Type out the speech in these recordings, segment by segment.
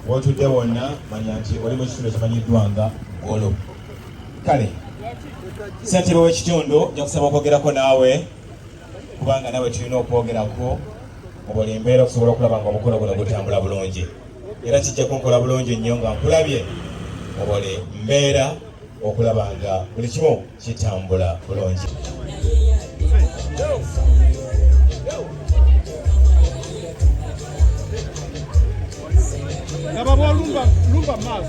wotudde wonna manya nti oli mu kitundu ekimanyiddwa nga Golo. Kale ssentebe w'ekitundu nja kusaba okwogerako naawe kubanga naawe tulina okwogerako mu buli mbeera okusobola okulaba nga omukolo guno gutambula bulungi, era kijja kunkola bulungi nnyo nga nkulabye mu buli mbeera okulaba nga buli kimu kitambula bulungi. Lumba mas.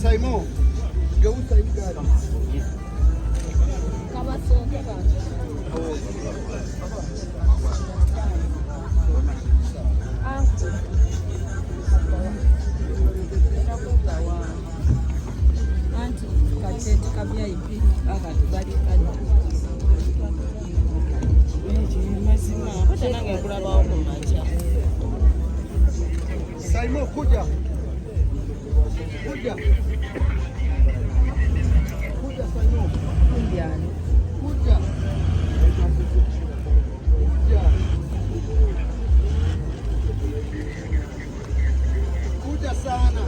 Simon, geuza hii gari. Kama sote bana. Anti kacheti kabia ipi akatubali kani. Mazima, hata nange kulaba huko macha. Simon kuja. Kuja. Kuja Simon. Kuja. Kuja. Kuja sana.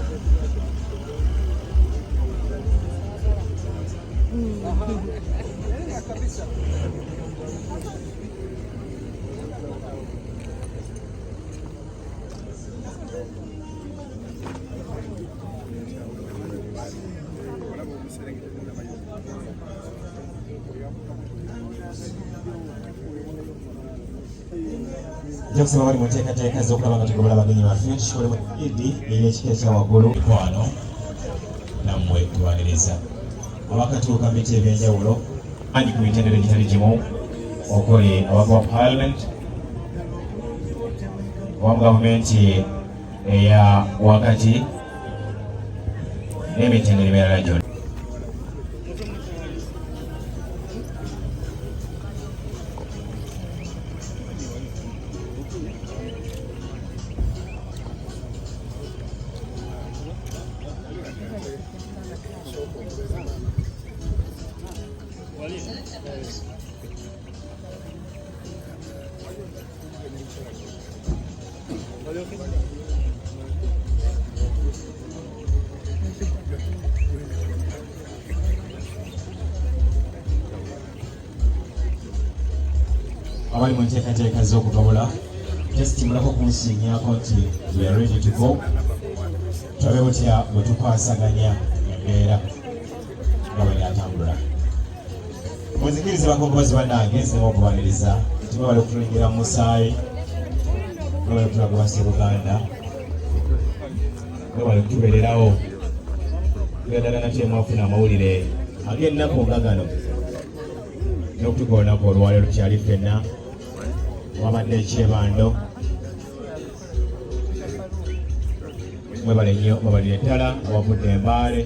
Kabisa. Jackson bali mu nteekateeka z'okulaba nga tugobola abagenyi baffe tusobole mu idi ey'ekika ekya waggulu mikwano nammwe tubaniriza abakatuuka mu biti ebyenjawulo andi ku mitendera egitali gimu okuli abava parliament owamu gavumenti eya wakati n'emitendera emirala gyonna. Abali mu nteekateeka z'okugabula testimulako kunsiinyako nti we are ready to go. Tulabe butya bwe tukwasaganya embeera nga bwe yatambula. Munzikirize bakombozi bannange nsema okubaniriza nti bwe bali okutulengera mu musaayi bwe bali okutulaga wansi Buganda bwe bali okutubeererawo tugendana nate mwafuna amawulire ag'ennaku nga gano n'okutuka olunaku olwaleero tukyali ffenna wabadde ekyebando mwebale nnyo mubalire ddala awavudde embaale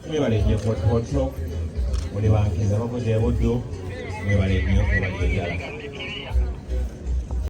mwebale nnyo fotofoto muli bankiza bavuze e Buddu mwebale nnyo mubalire ddala